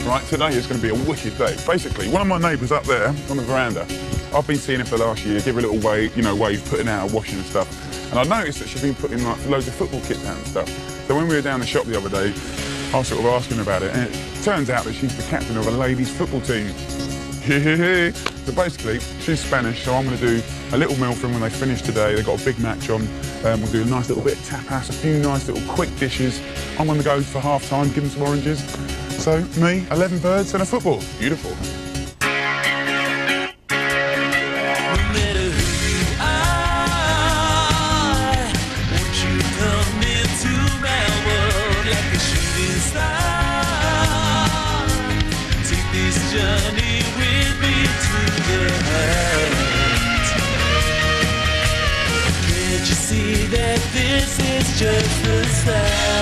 Right, today is going to be a wicked day. Basically, one of my neighbours up there on the veranda, I've been seeing her for the last year, give her a little wave, putting out her washing and stuff. And I noticed that she's been putting like loads of football kits out and stuff. So when we were down the shop the other day, I was sort of asking her about it, and it turns out that she's the captain of a ladies' football team. So basically, she's Spanish, so I'm going to do a little meal for them when they finish today. They've got a big match on. We'll do a nice little bit of tapas, a few nice little quick dishes. I'm going to go for half-time, give them some oranges. So, me, 11 birds and a football. Beautiful. See that this is just the start.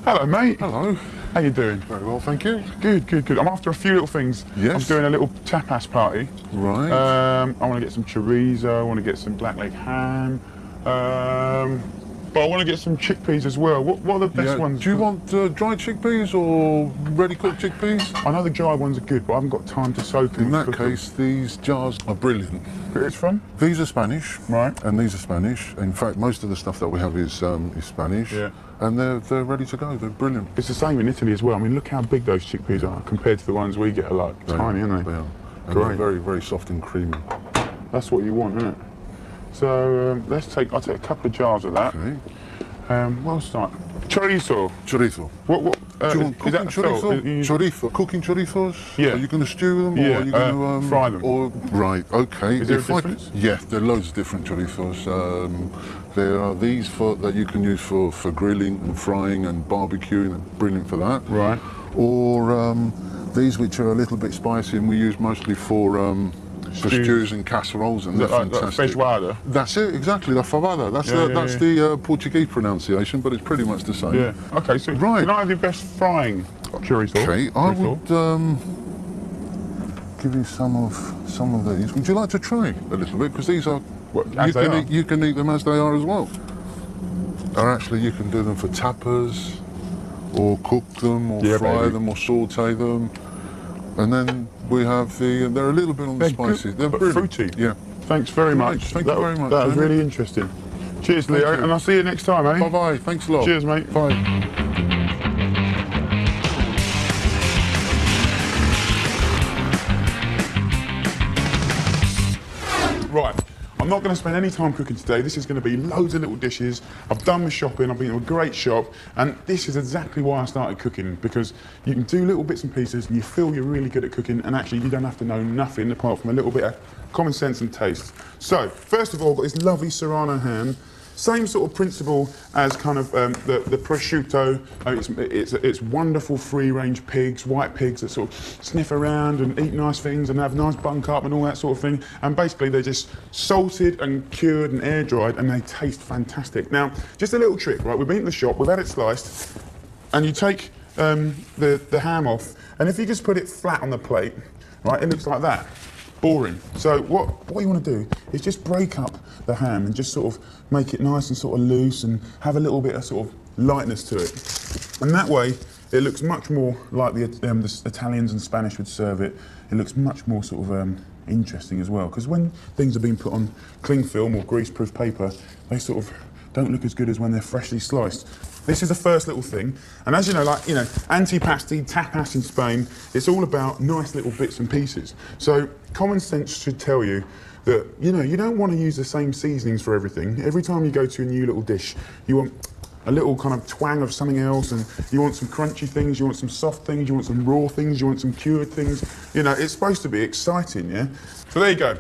Hello, mate. Hello. How you doing? Very well, thank you. Good, good, good. I'm after a few little things. Yes. I'm doing a little tapas party. Right. I want to get some chorizo, I want to get some black leg ham, but I want to get some chickpeas as well. What are the best ones? Do you want dried chickpeas or ready-cooked chickpeas? I know the dry ones are good, but I haven't got time to soak them. In that case, these jars are brilliant. Where it's from? These are Spanish. Right. And these are Spanish. In fact, most of the stuff that we have is Spanish. Yeah. And they're ready to go. They're brilliant. It's the same in Italy as well. I mean, look how big those chickpeas are compared to the ones we get. Like tiny, aren't they? They are. And Great. they're very, very soft and creamy. That's what you want, isn't it? So I'll take a couple of jars of that. Okay. We'll start. Chorizo. Chorizo. What Do you want is that cooking chorizo? Chorizo. Cooking chorizos? Yeah. Are you going to stew them? Yeah, Or are you going to fry them. Or, right, okay. Is there a difference? Yeah, there are loads of different chorizos. There are these that you can use for grilling and frying and barbecuing, and brilliant for that. Right. Or these which are a little bit spicy and we use mostly for stews and casseroles, and they're fantastic. Feijoada. That's it, exactly, la fabada. That's the Portuguese pronunciation, but it's pretty much the same. Yeah. Okay, so Right. can I have your best frying chorizo? Okay, I would give you some of these. Would you like to try a little bit? Because these are, you can eat them as they are as well. Or actually, you can do them for tapas, or cook them, or fry them, or saute them. And then we have they're a little bit on the spicy. They're fruity. Yeah. Thanks very much. Thank you very much. That was really interesting. Cheers, Leo, and I'll see you next time, eh? Bye-bye. Thanks a lot. Cheers, mate. Bye. Right, I'm not going to spend any time cooking today. This is going to be loads of little dishes. I've done my shopping, I've been to a great shop, and this is exactly why I started cooking, because you can do little bits and pieces and you feel you're really good at cooking, and actually you don't have to know nothing apart from a little bit of common sense and taste. So, first of all, I've got this lovely Serrano ham. Same sort of principle as kind of the prosciutto. It's wonderful free-range pigs, white pigs that sort of sniff around and eat nice things and have nice bunk up and all that sort of thing. And basically they're just salted and cured and air-dried, and they taste fantastic. Now, just a little trick, right? We've been to the shop, we've had it sliced, and you take the ham off, and if you just put it flat on the plate, right, it looks like that. Boring. So what you want to do is just break up the ham and just sort of make it nice and sort of loose and have a little bit of sort of lightness to it. And that way it looks much more like the Italians and Spanish would serve it. It looks much more sort of interesting as well, because when things are being put on cling film or greaseproof paper, they sort of don't look as good as when they're freshly sliced. This is the first little thing, and as you know, antipasti, tapas in Spain, it's all about nice little bits and pieces. So common sense should tell you that, you don't want to use the same seasonings for everything. Every time you go to a new little dish, you want a little kind of twang of something else, and you want some crunchy things, you want some soft things, you want some raw things, you want some cured things. It's supposed to be exciting, yeah? So there you go.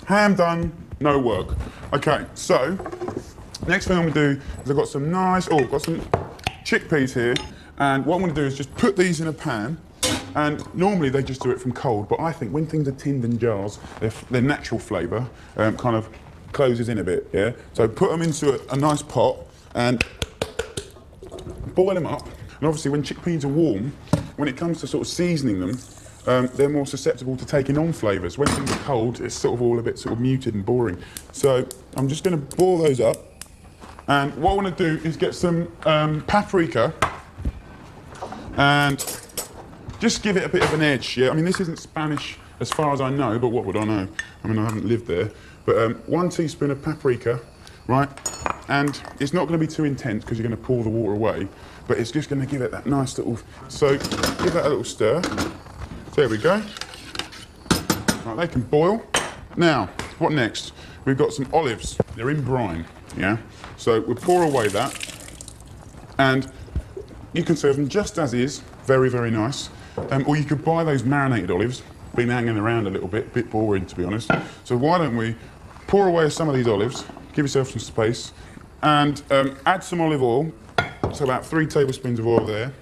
Ham done, no work. Okay, so next thing I'm gonna do is I've got some chickpeas here, and what I'm gonna do is just put these in a pan, and normally they just do it from cold, but I think when things are tinned in jars, their natural flavour kind of closes in a bit, yeah? So put them into a nice pot, and boil them up. And obviously when chickpeas are warm, when it comes to sort of seasoning them, they're more susceptible to taking on flavours. When things are cold, it's sort of all a bit sort of muted and boring. So I'm just going to boil those up. And what I want to do is get some paprika and just give it a bit of an edge. Yeah, I mean, this isn't Spanish as far as I know, but what would I know? I mean, I haven't lived there. But 1 teaspoon of paprika, right? And it's not going to be too intense because you're going to pour the water away, but it's just going to give it that nice little... So give that a little stir. There we go. Right, they can boil. Now, what next? We've got some olives. They're in brine, yeah? So we'll pour away that. And you can serve them just as is. Very, very nice. Or you could buy those marinated olives. Been hanging around a little bit boring to be honest. So why don't we pour away some of these olives, give yourself some space, and add some olive oil. So about 3 tablespoons of oil there.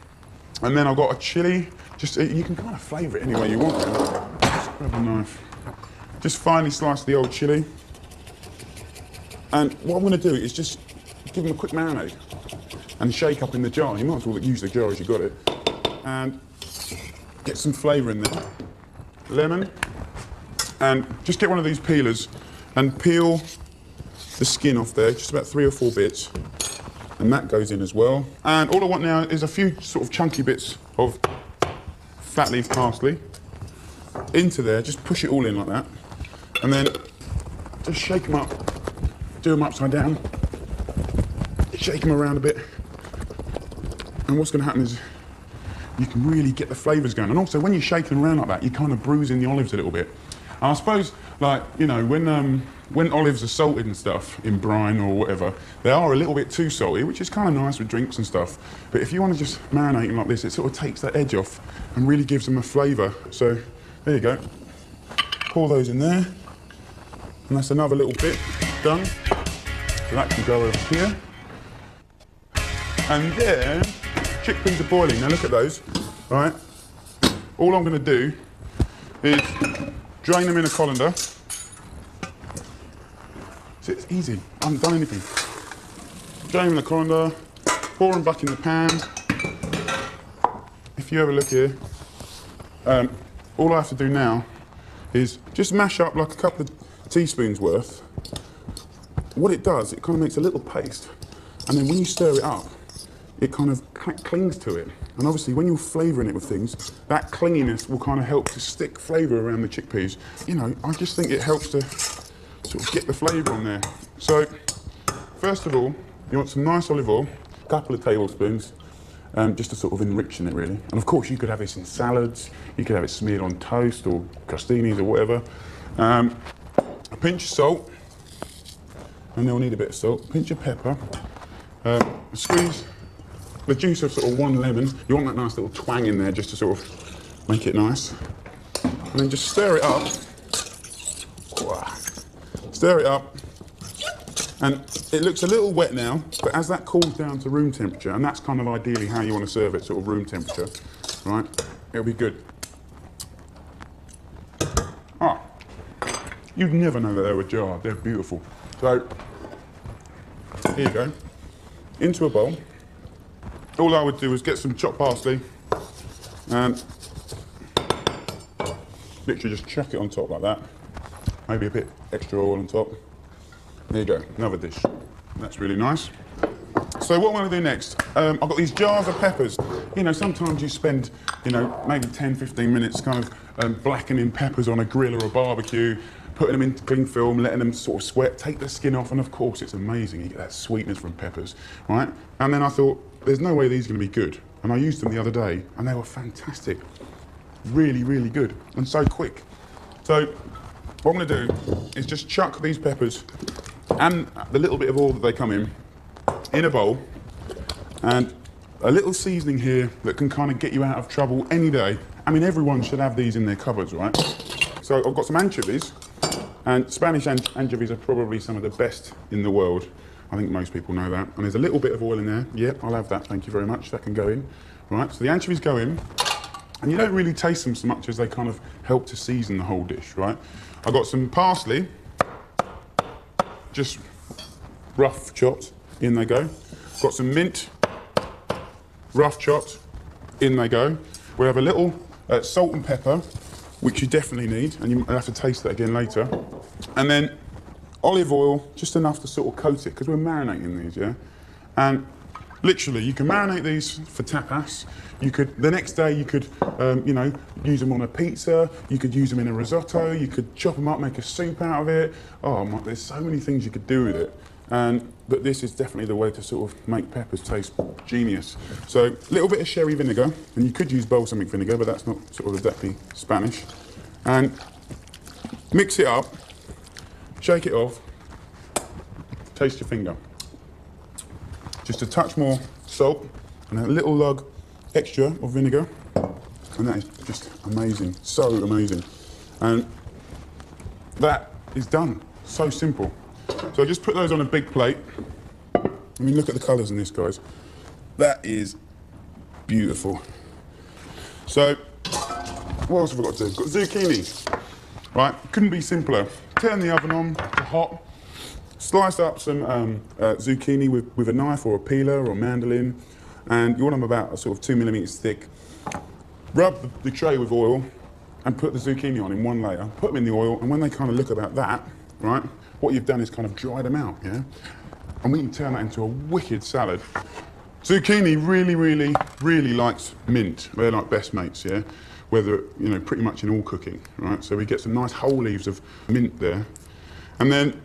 And then I've got a chilli. Just, you can kind of flavour it any way you want. Just grab a knife. Just finely slice the old chilli. And what I'm going to do is just give them a quick marinade and shake up in the jar. You might as well use the jar as you got it. And get some flavour in there. Lemon. And just get one of these peelers and peel the skin off there, just about 3 or 4 bits. And that goes in as well. And all I want now is a few sort of chunky bits of fat leaf parsley into there. Just push it all in like that. And then just shake them up. Do them upside down. Shake them around a bit. And what's going to happen is you can really get the flavours going. And also when you're shaking them around like that, you're kind of bruising the olives a little bit. And I suppose, like, you know, when olives are salted and stuff in brine or whatever, they are a little bit too salty, which is kind of nice with drinks and stuff. But if you want to just marinate them like this, it sort of takes that edge off and really gives them a flavour. So there you go. Pour those in there. And that's another little bit done. So that can go over here. And then chickpeas are boiling. Now look at those, right? All I'm going to do is drain them in a colander. So it's easy. I haven't done anything. Drain them in the colander, pour them back in the pan. If you have a look here, all I have to do now is just mash up like a couple of teaspoons worth. What it does, it kind of makes a little paste, and then when you stir it up, it kind of clings to it. And obviously when you're flavouring it with things, that clinginess will kind of help to stick flavour around the chickpeas. You know, I just think it helps to sort of get the flavour on there. So, first of all, you want some nice olive oil, a couple of tablespoons, just to sort of enrich in it really. And of course you could have this in salads, you could have it smeared on toast or crostinis or whatever. A pinch of salt, and they'll need a bit of salt, a pinch of pepper, squeeze the juice of sort of 1 lemon. You want that nice little twang in there just to sort of make it nice. And then just stir it up. Stir it up. And it looks a little wet now, but as that cools down to room temperature, and that's kind of ideally how you want to serve it, sort of room temperature, right? It'll be good. Ah, you'd never know that they were jarred. They're beautiful. So, here you go. Into a bowl. All I would do is get some chopped parsley and literally just chuck it on top like that. Maybe a bit extra oil on top. There you go, another dish. That's really nice. So what I'm going to do next, I've got these jars of peppers. You know, sometimes you spend, you know, maybe 10, 15 minutes kind of blackening peppers on a grill or a barbecue, putting them into cling film, letting them sort of sweat, take the skin off, and of course it's amazing. You get that sweetness from peppers, right? And then I thought, there's no way these are going to be good. And I used them the other day, and they were fantastic. Really, really good, and so quick. So what I'm going to do is just chuck these peppers and the little bit of oil that they come in a bowl, and a little seasoning here that can kind of get you out of trouble any day. I mean, everyone should have these in their cupboards, right? So I've got some anchovies, and Spanish anchovies are probably some of the best in the world. I think most people know that. And there's a little bit of oil in there. Yep, I'll have that, thank you very much. That can go in. Right, so the anchovies go in, and you don't really taste them so much as they kind of help to season the whole dish, right? I've got some parsley, just rough chopped, in they go. Got some mint, rough chopped, in they go. We have a little salt and pepper, which you definitely need, and you'll have to taste that again later. And then olive oil, just enough to sort of coat it, because we're marinating these, yeah? And literally, you can marinate these for tapas. You could, the next day, you could, you know, use them on a pizza. You could use them in a risotto. You could chop them up, make a soup out of it. Oh my, there's so many things you could do with it. But this is definitely the way to sort of make peppers taste genius. So, a little bit of sherry vinegar, and you could use balsamic vinegar, but that's not sort of exactly Spanish. And mix it up, shake it off, taste your finger. Just a touch more salt and a little lug extra of vinegar, and that is just amazing, so amazing. And that is done, so simple. So I just put those on a big plate. I mean, look at the colours in this, guys. That is beautiful. So, what else have I got to do? Got zucchini, right? Couldn't be simpler. Turn the oven on to hot. Slice up some zucchini with a knife or a peeler or a mandolin, and you want them about a sort of 2 millimeters thick. Rub the tray with oil and put the zucchini on in one layer. Put them in the oil, and when they kind of look about that, right, what you've done is kind of dry them out, yeah? And we can turn that into a wicked salad. Zucchini really, really, really likes mint. They're like best mates, yeah? Whether, you know, pretty much in all cooking, right? So we get some nice whole leaves of mint there. And then,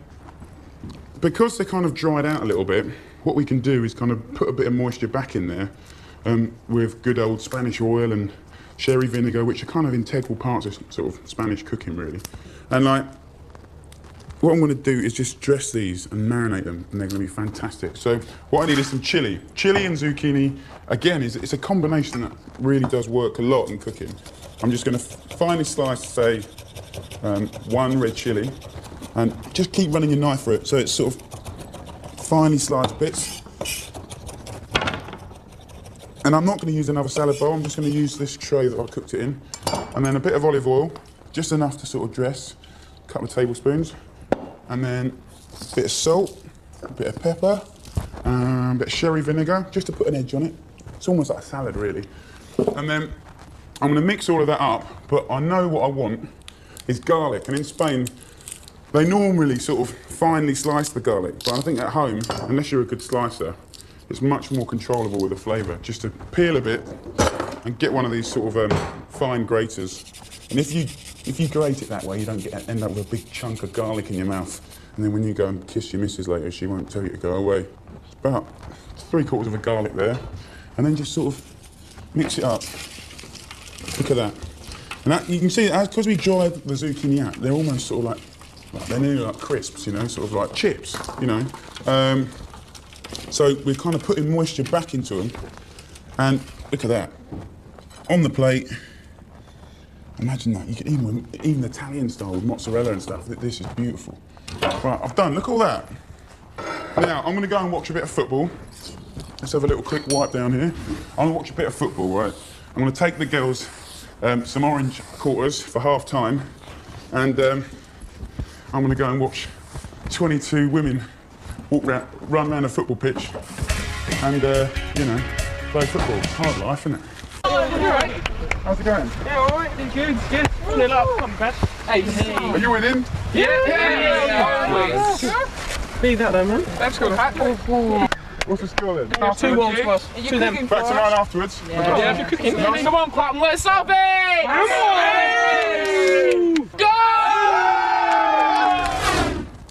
because they're kind of dried out a little bit, what we can do is kind of put a bit of moisture back in there with good old Spanish oil and sherry vinegar, which are kind of integral parts of sort of Spanish cooking, really. And like, what I'm going to do is just dress these and marinate them, and they're going to be fantastic. So what I need is some chili. Chili and zucchini, again, it's a combination that really does work a lot in cooking. I'm just going to finely slice, say, one red chili, and just keep running your knife through it so it's sort of finely sliced bits. And I'm not going to use another salad bowl, I'm just going to use this tray that I cooked it in. And then a bit of olive oil, just enough to sort of dress, a couple of tablespoons. And then a bit of salt, a bit of pepper, a bit of sherry vinegar, just to put an edge on it. It's almost like a salad, really. And then I'm going to mix all of that up, but I know what I want is garlic. And in Spain, they normally sort of finely slice the garlic, but I think at home, unless you're a good slicer, it's much more controllable with the flavour. Just to peel a bit and get one of these sort of fine graters. And if you grate it that way, you don't end up with a big chunk of garlic in your mouth. And then when you go and kiss your missus later, she won't tell you to go away. It's about 3/4 of a garlic there. And then just sort of mix it up. Look at that. And that, you can see, because we dried the zucchini out, they're almost sort of like they're nearly like crisps, you know, sort of like chips, you know. So we're kind of putting moisture back into them. And look at that. On the plate. Imagine that. You can even Italian style with mozzarella and stuff. This is beautiful. Right, I've done. Look at all that. Now, I'm going to go and watch a bit of football. Let's have a little quick wipe down here. I'm going to watch a bit of football, right? I'm going to take the girls some orange quarters for half time. And I'm going to go and watch 22 women run around a football pitch and, you know, play football. It's hard life, isn't it? Oh, you alright? How's it going? Yeah, alright, good. Nil up, not bad. Hey. Are you winning? Yeah. Leave that though, man. Let's go, hat. What's the score then? 2-1 to us. To them. Back to mine afterwards. Yeah, if you're cooking. Come on, Clapton, let's up it! Come on! Go!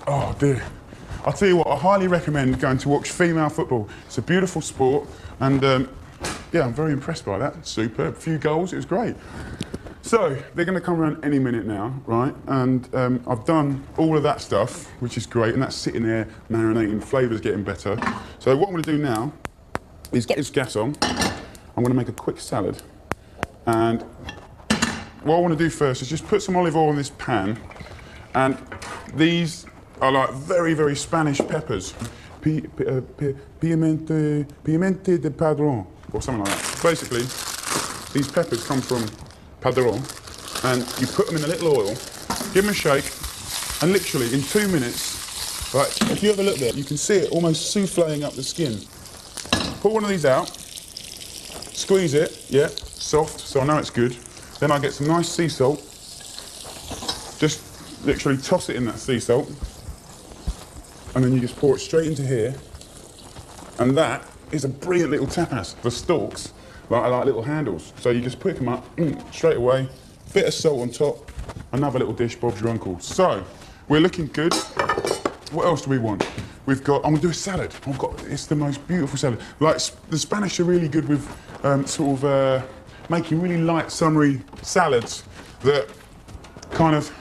Oh dear. I'll tell you what, I highly recommend going to watch female football. It's a beautiful sport, and yeah, I'm very impressed by that. Superb. A few goals, it was great. So, they're going to come around any minute now, right? And I've done all of that stuff, which is great, and that's sitting there marinating, flavours getting better. So what I'm going to do now is get this gas on. I'm going to make a quick salad. And what I want to do first is just put some olive oil in this pan. And these are like very, very Spanish peppers. Pimienta de Padrón, or something like that. Basically, these peppers come from Padrón, and you put them in a little oil, give them a shake, and literally in 2 minutes, right, if you have a look there, you can see it almost souffleing up the skin. Pull one of these out, squeeze it, yeah, soft, so I know it's good. Then I get some nice sea salt. Just literally toss it in that sea salt. And then you just pour it straight into here. And that is a brilliant little tapas. The stalks are like little handles. So you just pick them up straight away, bit of salt on top, another little dish, Bob's your uncle. So, we're looking good. What else do we want? We've got, I'm gonna do a salad. It's the most beautiful salad. Like, the Spanish are really good with making really light, summery salads that kind of,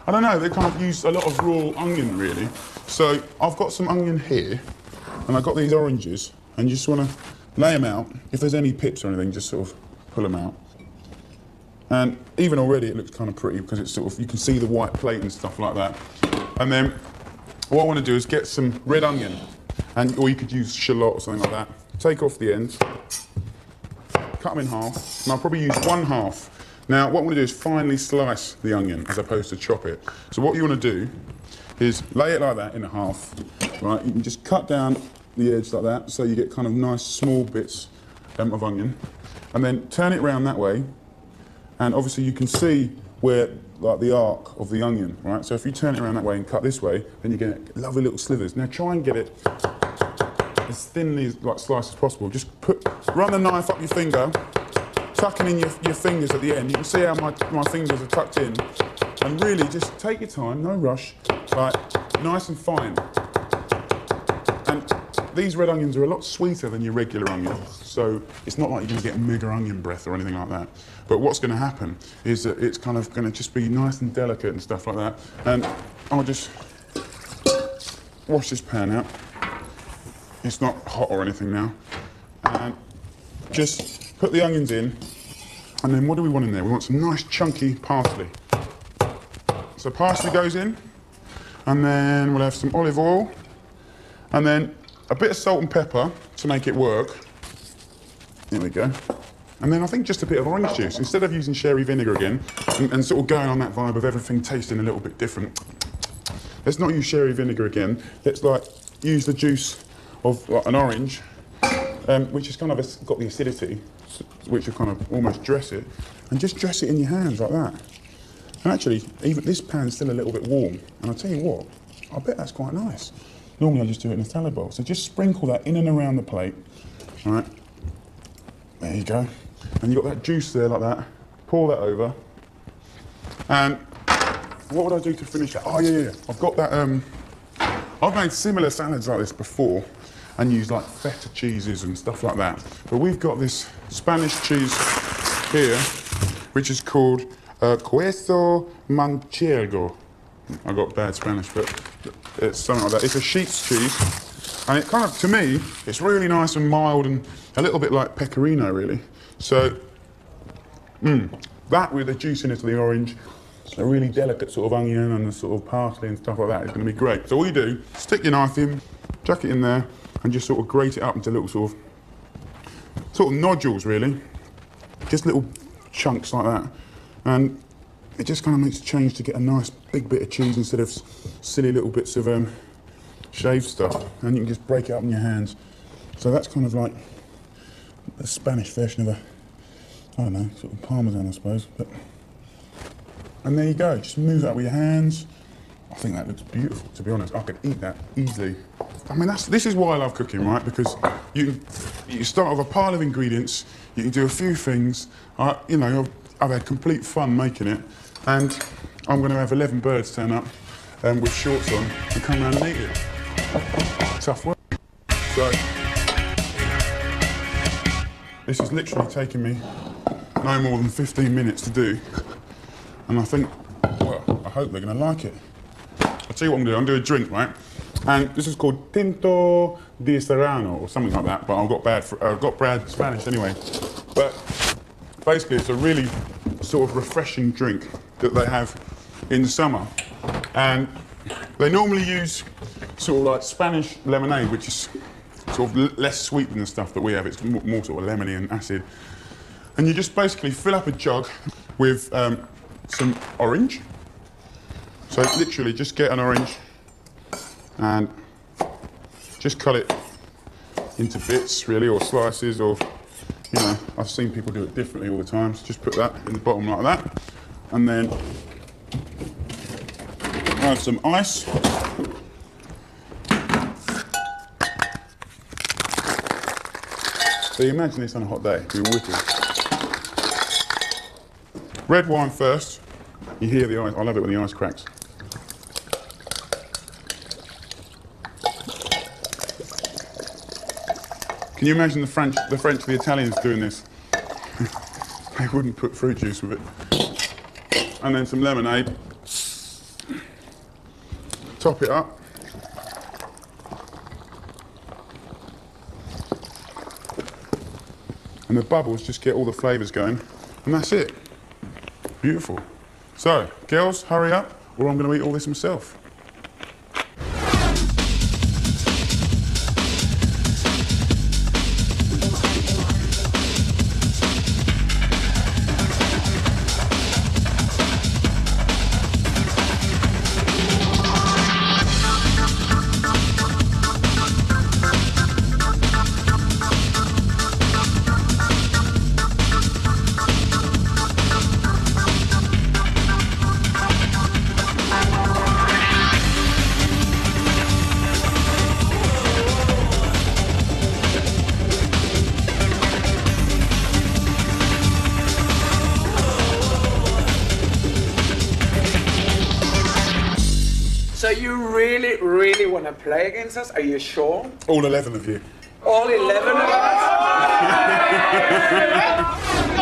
I don't know, they kind of use a lot of raw onion, really. So, I've got some onion here, and I've got these oranges, and you just wanna lay them out. If there's any pips or anything, just sort of pull them out. And even already it looks kind of pretty because it's sort of, you can see the white plate and stuff like that. And then what I want to do is get some red onion, or you could use shallot or something like that. Take off the ends, cut them in half, and I'll probably use 1/2. Now what I'm going to do is finely slice the onion as opposed to chop it. So what you want to do is lay it like that in a half, right? You can just cut down the edge like that so you get kind of nice small bits of onion, and then turn it around that way. And obviously you can see where, like, the arc of the onion, right? So if you turn it around that way and cut this way, then you get lovely little slivers. Now try and get it as thinly, like, sliced as possible. Just run the knife up your finger, tucking in your fingers at the end. You can see how my fingers are tucked in. And really just take your time, no rush, like, nice and fine. And these red onions are a lot sweeter than your regular onion, so it's not like you're going to get mega onion breath or anything like that. But what's going to happen is that it's kind of going to just be nice and delicate and stuff like that. And I'll just wash this pan out. It's not hot or anything now. And just put the onions in. And then what do we want in there? We want some nice chunky parsley. So parsley goes in, and then we'll have some olive oil, and then a bit of salt and pepper to make it work. There we go. And then I think just a bit of orange juice. Instead of using sherry vinegar again, and sort of going on that vibe of everything tasting a little bit different, let's not use sherry vinegar again. Let's, like, use the juice of, like, an orange, which has kind of got the acidity, which will kind of almost dress it, and just dress it in your hands like that. And actually, even this pan's still a little bit warm, and I'll tell you what, I bet that's quite nice. Normally I just do it in a salad bowl. So just sprinkle that in and around the plate, all right? There you go. And you've got that juice there like that. Pour that over. And what would I do to finish that? Oh, yeah. I've got that, I've made similar salads like this before and used, like, feta cheeses and stuff like that. But we've got this Spanish cheese here, which is called queso manchego. I got bad Spanish, but it's something like that. It's a sheep's cheese, and it kind of, to me, it's really nice and mild and a little bit like pecorino, really. So, that with the juiciness of the orange, a really delicate sort of onion and the sort of parsley and stuff like that is going to be great. So all you do, stick your knife in, chuck it in there, and just sort of grate it up into little sort of nodules, really. Just little chunks like that. And it just kind of makes a change to get a nice big bit of cheese instead of silly little bits of shaved stuff. And you can just break it up in your hands. So that's kind of like the Spanish version of I don't know, sort of parmesan, I suppose. And there you go, just move that with your hands. I think that looks beautiful, to be honest. I could eat that easily. I mean, this is why I love cooking, right? Because you start with a pile of ingredients, you can do a few things. You know, I've had complete fun making it, and I'm going to have 11 birds turn up with shorts on and come around and eat it. Tough work. So, this is literally taking me no more than 15 minutes to do, and I think, well, I hope they're going to like it. I'll tell you what I'm going to do. I'm going to do a drink, right? And this is called Tinto de Serrano or something like that, but I've got bad Spanish anyway. But basically, it's a really sort of refreshing drink that they have in the summer. And they normally use sort of like Spanish lemonade, which is sort of less sweet than the stuff that we have. It's more sort of lemony and acid. And you just basically fill up a jug with some orange. So literally just get an orange and just cut it into bits, really, or slices, or, you know, I've seen people do it differently all the time. So just put that in the bottom like that. And then add some ice. So you imagine this on a hot day, it'd be wicked. Red wine first. You hear the ice, I love it when the ice cracks. Can you imagine the French, the Italians doing this? They wouldn't put fruit juice with it. And then some lemonade. Top it up. And the bubbles just get all the flavours going. And that's it. Beautiful. So, girls, hurry up, or I'm going to eat all this myself. So you really, really want to play against us? Are you sure? All 11 of you. All 11 of us?